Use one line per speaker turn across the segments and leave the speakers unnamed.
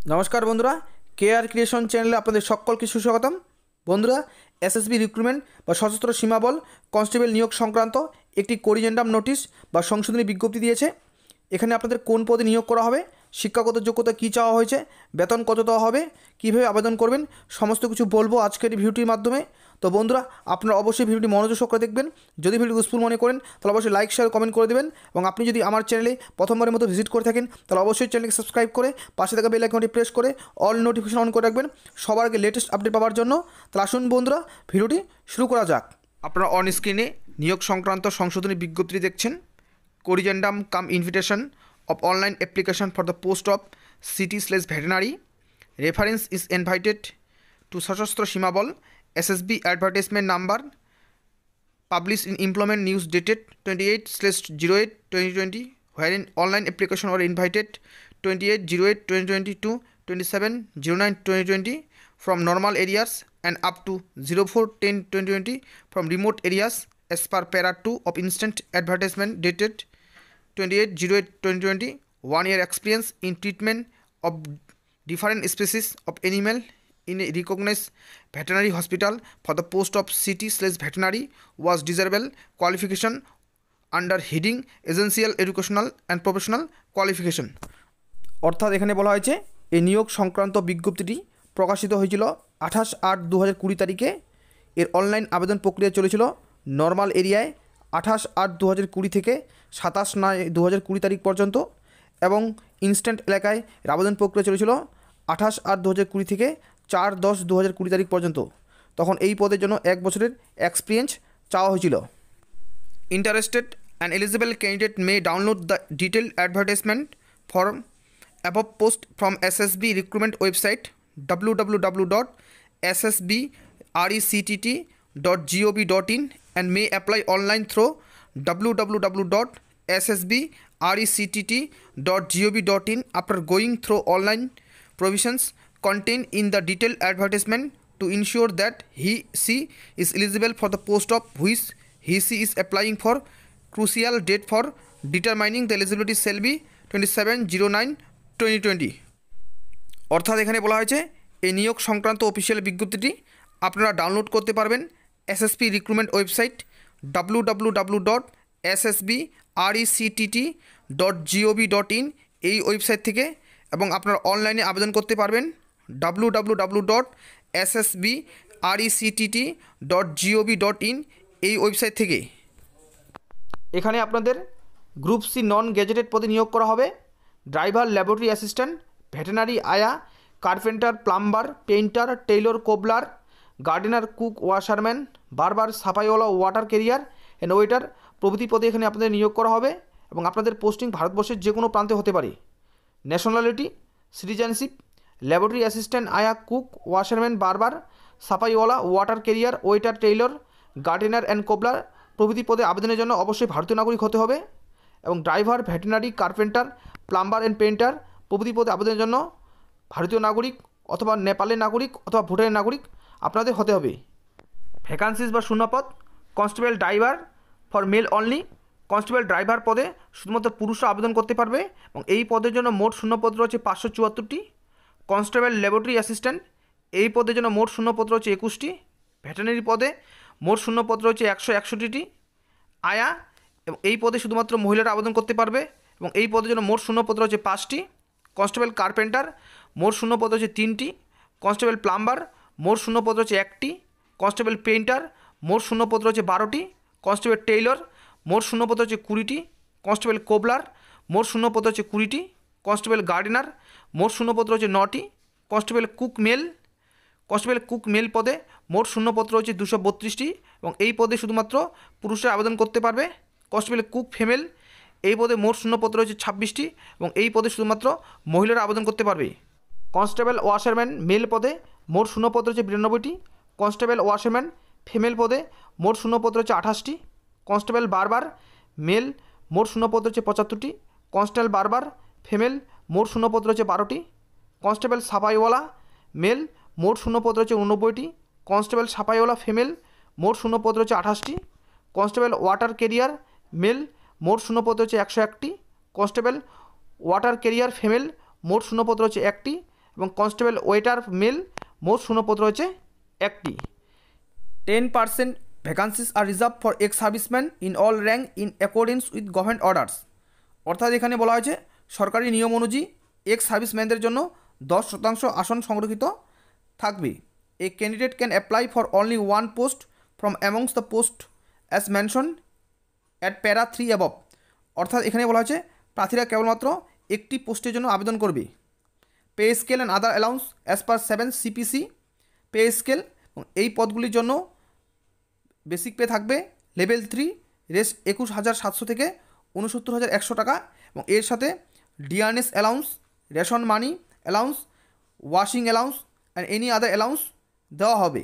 नमस्कार बंधुरा K R creation चैनले आपनादेर सकलके सुस्वागतम। बंधुरा एसएसबी रिक्रुटमेंट बा सशस्त्र सीमा बल कन्स्टेबल नियोग संक्रांत एक करिजेंडाम नोटिस बा संशोधनी विज्ञप्ति दिएছে। এখানে আপনাদের কোন পদে নিয়োগ করা হবে, শিক্ষাগত যোগ্যতা কী চাওয়া হয়েছে, বেতন কত দেওয়া হবে, কীভাবে আবেদন করবেন, সমস্ত কিছু বলবো আজকের এই ভিডিওটির মাধ্যমে। তো বন্ধুরা আপনারা অবশ্যই ভিডিওটি মনোযোগ সহকারে দেখবেন। যদি ভিডিও ইউজফুল মনে করেন তাহলে অবশ্যই লাইক শেয়ার কমেন্ট করে দেবেন এবং আপনি যদি আমার চ্যানেলে প্রথমবারের মতো ভিজিট করে থাকেন তাহলে অবশ্যই চ্যানেলকে সাবস্ক্রাইব করে পাশে থাকা বেল আইকনটি প্রেস করে অল নোটিফিকেশন অন করে রাখবেন সবার আগে লেটেস্ট আপডেট পাওয়ার জন্য। তাহলে আসুন বন্ধুরা ভিডিওটি শুরু করা যাক। আপনারা অন স্ক্রিনে নিয়োগ সংক্রান্ত সংশোধনী বিজ্ঞপ্তি দেখছেন। Corrigendum cum invitation of online application for the post of city/veterinary. Reference is invited to Sashastra Simabol SSB advertisement number published in Employment News dated 28/08/2020, wherein online application were invited 28/08/2020 to 27/09/2020 from normal areas and up to 04/10/2020 from remote areas as per para 2 of instant advertisement dated 28/08/2020. 1 year experience in treatment of different species of animal in a recognized veterinary hospital for the post of city/veterinary was desirable qualification under heading essential educational and professional qualification। অর্থাৎ এখানে বলা হয়েছে এই নিয়োগ সংক্রান্ত বিজ্ঞপ্তিটি প্রকাশিত হয়েছিল 28/8/2020 তারিখে। এর অনলাইন আবেদন প্রক্রিয়া চলেছিল নর্মাল এরিয়ায় 28/8/2020 থেকে 27/9/2020 তারিখ পর্যন্ত এবং ইনস্ট্যান্ট এলাকায় আবেদন প্রক্রিয়া চলেছিল 28/8/2020 থেকে 4/10/2020 তারিখ পর্যন্ত। তখন এই পদের জন্য 1 বছরের এক্সপিরিয়েন্স চাওয়া হয়েছিল। Interested and eligible candidate may download the detail advertisement form above post from SSB recruitment website www.ssbrect.gov.in and may apply online through www.ssbrect.gov.in after going through online provisions contained in the detailed advertisement to ensure that he/she is eligible for the post of which he/she is applying for. Crucial date for determining the eligibility shall be 27/09/2020। অর্থাৎ এখানে বলা হয়েছে এই নিয়োগ সংক্রান্ত official বিজ্ঞপ্তিটি আপনারা download করতে পারবেন এসএসপি রিক্রুটমেন্ট ওয়েবসাইট www.ssbrect.gov.in এই ওয়েবসাইট থেকে এবং আপনারা অনলাইনে আবেদন করতে পারবেন www.ssbrect.gov.in এই ওয়েবসাইট থেকে। এখানে আপনাদের গ্রুপ সি নন গ্যাজেটেড পদে নিয়োগ করা হবে। ড্রাইভার, ল্যাবরেটরি অ্যাসিস্ট্যান্ট, ভেটেরিনারি আয়া, carpenter, plumber, painter, Taylor, cobbler, gardener, cook, washerman, barber, সাফাইওয়ালা, ওয়াটার ক্যারিয়ার অ্যান্ড ওয়েটার প্রভৃতি পদে এখানে আপনাদের নিয়োগ করা হবে এবং আপনাদের পোস্টিং ভারতবর্ষের যে কোনো প্রান্তে হতে পারে। ন্যাশনালিটি, সিটিজেনশিপ, ল্যাবরেটরি অ্যাসিস্ট্যান্ট, আয়া, কুক, ওয়াশারম্যান, বারবার, সাফাইওয়ালা, water carrier, waiter, tailor, gardener and cobbler প্রভৃতি পদে আবেদনের জন্য অবশ্যই ভারতীয় নাগরিক হতে হবে এবং driver, veterinary, carpenter, plumber and painter প্রভৃতি পদে আবেদনের জন্য ভারতীয় নাগরিক অথবা নেপালের নাগরিক অথবা ভুটানের নাগরিক আপনাদের হতে হবে। ভ্যাকান্সিস বা শূন্যপদ constable driver for mail only. Constable driver পদে শুধুমাত্র পুরুষরা আবেদন করতে পারবে এবং এই পদের জন্য মোট শূন্যপদ রয়েছে 574টি। কনস্টেবল ল্যাবরেটরি অ্যাসিস্ট্যান্ট এই পদের জন্য মোট শূন্যপদ রয়েছে 21টি। ভেটেরিনারি পদে মোট শূন্যপদ রয়েছে 161টি। আয়া এবং এই পদে শুধুমাত্র মহিলারা আবেদন করতে পারবে এবং এই পদের জন্য মোট শূন্যপদ রয়েছে 5টি। কনস্টেবল কার্পেন্টার মোট শূন্যপদ রয়েছে 3টি। কনস্টেবল প্লাম্বার মোট শূন্যপদ রয়েছে 1টি। কনস্টেবল পেইন্টার মোট শূন্যপদ রয়েছে 12টি। কনস্টেবল টেইলর মোট শূন্যপদ রয়েছে 20টি। কনস্টেবল কোবলার মোট শূন্যপদ রয়েছে 20টি। কনস্টেবল গার্ডেনার মোট শূন্যপদ রয়েছে 9টি। কনস্টেবল কুক মেল পদে মোট শূন্যপদ রয়েছে 232টি এবং এই পদে শুধুমাত্র পুরুষরা আবেদন করতে পারবে। কনস্টেবল কুক ফিমেল এই পদে মোট শূন্যপদ রয়েছে 26টি এবং এই পদে শুধুমাত্র মহিলারা আবেদন করতে পারবে। কনস্টেবল ওয়াশারম্যান মেল পদে মোট শূন্যপদ রয়েছে 92টি। কনস্টেবল ওয়াশারম্যান ফিমেল পদে মোট শূন্যপদ রয়েছে 28টি। কনস্টেবল বারবার মেল মোট শূন্যপদ রয়েছে 75টি। কনস্টেবল বারবার ফিমেল মোট শূন্যপদ রয়েছে 12টি। কনস্টেবল সাফাইওয়ালা মেল মোট শূন্যপদ রয়েছে 89টি। কনস্টেবল সাফাইওয়ালা ফিমেল মোট শূন্যপদ রয়েছে 28টি। কনস্টেবল ওয়াটার ক্যারিয়ার মেল মোট শূন্যপদ রয়েছে 101টি। কনস্টেবল ওয়াটার ক্যারিয়ার ফিমেল মোট শূন্যপদ রয়েছে 1টি এবং কনস্টেবল ওয়েটার মেল মোট শূন্যপদ রয়েছে একটি। 10% vacancies are reserve for ex serviceman in all rank in accordance with government orders. অর্থাৎ এখানে বলা হয়েছে সরকারি নিয়ম অনুযায়ী এক্স সার্ভিসম্যানদের জন্য 10% আসন সংরক্ষিত থাকবে। এ candidate can apply for only one post from amongst the post as mention at প্যারা 3 অ্যাবভ। অর্থাৎ এখানে বলা হয়েছে প্রার্থীরা কেবলমাত্র একটি পোস্টের জন্য আবেদন করবে। Pay scale and other allowance as per 7 CPC pay scale, এবং এই পদগুলির জন্য বেসিক পে থাকবে লেভেল 3 রেস 21,700 থেকে 69,100 টাকা, এবং এর সাথে DRS allowance, ration money allowance, washing allowance and any other allowance দেওয়া হবে।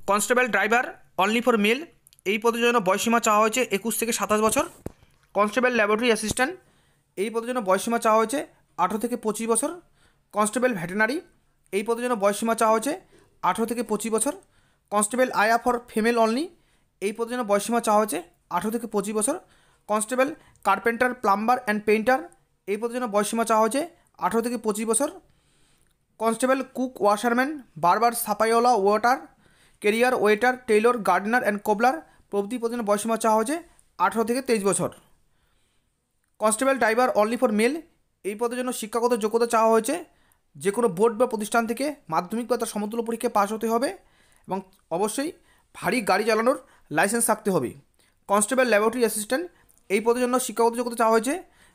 Constable driver only for mail, এই পদের জন্য বয়সীমা চাওয়া হয়েছে 21 থেকে 27 বছর। কনস্টেবল ল্যাবরেটরি অ্যাসিস্ট্যান্ট, এই পদের জন্য বয়সীমা চাওয়া হয়েছে 18 থেকে 25 বছর। কনস্টেবল ভেটেনারি, এই পদের জন্য বয়সীমা চাওয়া হয়েছে 18 থেকে 25 বছর। কনস্টেবল আয়া ফর ফিমেল অনলি, এই পদের জন্য বয়সীমা চাওয়া হয়েছে 18 থেকে 25 বছর। Constable carpenter plumber and painter, এই পদের জন্য বয়সীমা চাওয়া হয়েছে 18 থেকে 25 বছর। কনস্টেবল কুক ওয়াশারম্যান, বারবার সাপাইওয়ালা, water carrier, waiter, tailor, gardener and cobbler প্রভৃতি পদের জন্য বয়সীমা চাওয়া হয়েছে 18 থেকে 23 বছর। Constable driver only for mail, এই পদের জন্য শিক্ষাগত যোগ্যতা চাওয়া হয়েছে যে কোনো বোর্ড বা প্রতিষ্ঠান থেকে মাধ্যমিক বা তার সমতুল্য পরীক্ষায় পাস হতে হবে, এবং অবশ্যই ভারী গাড়ি চালানোর লাইসেন্স থাকতে হবে। কনস্টেবল ল্যাবরেটরি অ্যাসিস্ট্যান্ট, এই পদের জন্য শিক্ষাগত যোগ্যতা চাওয়া হয়েছে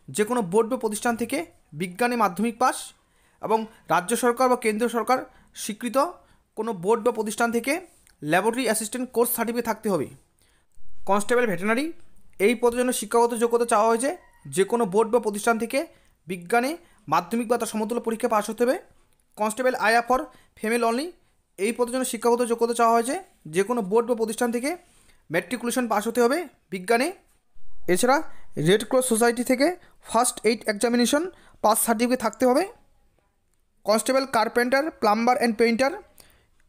যে কোনো বোর্ড বা প্রতিষ্ঠান থেকে বিজ্ঞানে মাধ্যমিক পাস, এবং রাজ্য সরকার বা কেন্দ্রীয় সরকার স্বীকৃত কোনো বোর্ড বা প্রতিষ্ঠান থেকে ল্যাবরেটরি অ্যাসিস্ট্যান্ট কোর্স সার্টিফিকেট থাকতে হবে। কনস্টেবল ভেটেনারি, এই পদের জন্য শিক্ষাগত যোগ্যতা চাওয়া হয়েছে যে কোনো বোর্ড বা প্রতিষ্ঠান থেকে বিজ্ঞানে মাধ্যমিক বা তার সমতুল্য পরীক্ষা পাস হতে হবে। কনস্টেবল আয়া ফর ফিমেল অনলি, এই পদের জন্য শিক্ষাগত যোগ্যতা চাওয়া হয়েছে যে কোনো বোর্ড বা প্রতিষ্ঠান থেকে ম্যাট্রিকুলেশন পাস হতে হবে বিজ্ঞানে। এছাড়া রেড ক্রস সোসাইটি থেকে first aid examination pass certificate থাকতে হবে। Constable carpenter plumber and painter,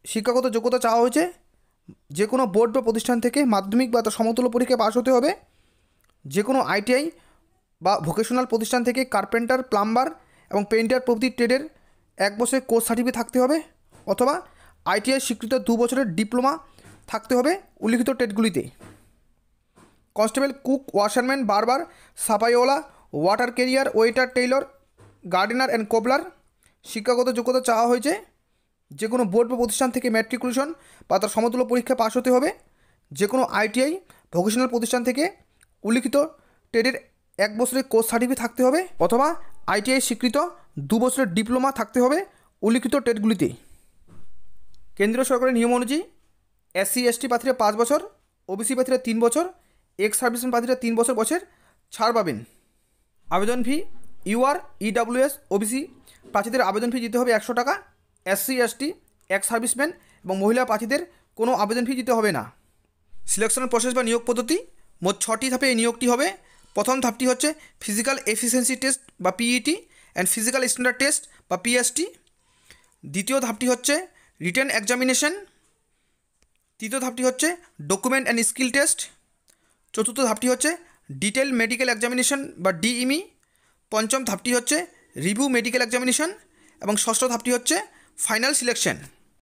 শিক্ষাগত যোগ্যতা চাওয়া হয়েছে যে কোনো বোর্ড বা প্রতিষ্ঠান থেকে মাধ্যমিক বা তার সমতুল্য পরীক্ষায় পাস হতে হবে। যে কোনো ITI বা ভোকেশনাল প্রতিষ্ঠান থেকে কার্পেন্টার, প্লাম্বার এবং পেইন্টার প্রভৃতি ট্রেডের 1 বছরের কোর্স সার্টিফিকেট থাকতে হবে, অথবা ITI স্বীকৃত 2 বছরের ডিপ্লোমা থাকতে হবে উল্লিখিত ট্রেডগুলিতে। কনস্টেবল কুক ওয়াশারম্যান, বারবার সাপাইওয়ালা, water carrier, waiter, tailor, gardener and cobbler, শিক্ষাগত যোগ্যতা চাওয়া হয়েছে যে কোনো বোর্ড বা প্রতিষ্ঠান থেকে ম্যাট্রিকুলেশন বা তার সমতুল্য পরীক্ষা পাস হতে হবে। যে কোনো ITI ভোকেশনাল প্রতিষ্ঠান থেকে উল্লিখিত ট্রেডের 1 বছরের কোর্স সার্টিফিকেট থাকতে হবে, অথবা ITI স্বীকৃত 2 বছরের ডিপ্লোমা থাকতে হবে উল্লিখিত ট্রেডগুলিতে। কেন্দ্রীয় সরকারের নিয়ম অনুযায়ী SC ST প্রার্থীরা 5 বছর, OBC প্রার্থীরা 3 বছর, এক্স সার্ভিসম্যান প্রার্থীরা 3 বছর বয়সের ছাড় পাবেন। আবেদন ফি UR EWS OBC প্রার্থীদের আবেদন ফি দিতে হবে 100 টাকা। SC ST এক্স সার্ভিসম্যান এবং মহিলা প্রার্থীদের কোনো আবেদন ফি দিতে হবে না। সিলেকশন প্রসেস বা নিয়োগ পদ্ধতি মোট 6টি ধাপে এই নিয়োগটি হবে। প্রথম ধাপটি হচ্ছে ফিজিক্যাল এফিসিয়েন্সি টেস্ট বা PET and physical standard test বা PST। দ্বিতীয় ধাপটি হচ্ছে রিটেন এক্সামিনেশন। তৃতীয় ধাপটি হচ্ছে ডকুমেন্ট অ্যান্ড স্কিল টেস্ট। চতুর্থ ধাপটি হচ্ছে ডিটেল মেডিকেল এক্সামিনেশন বা DME। পঞ্চম ধাপটি হচ্ছে রিভিউ মেডিকেল এক্সামিনেশন, এবং ষষ্ঠ ধাপটি হচ্ছে ফাইনাল সিলেকশন।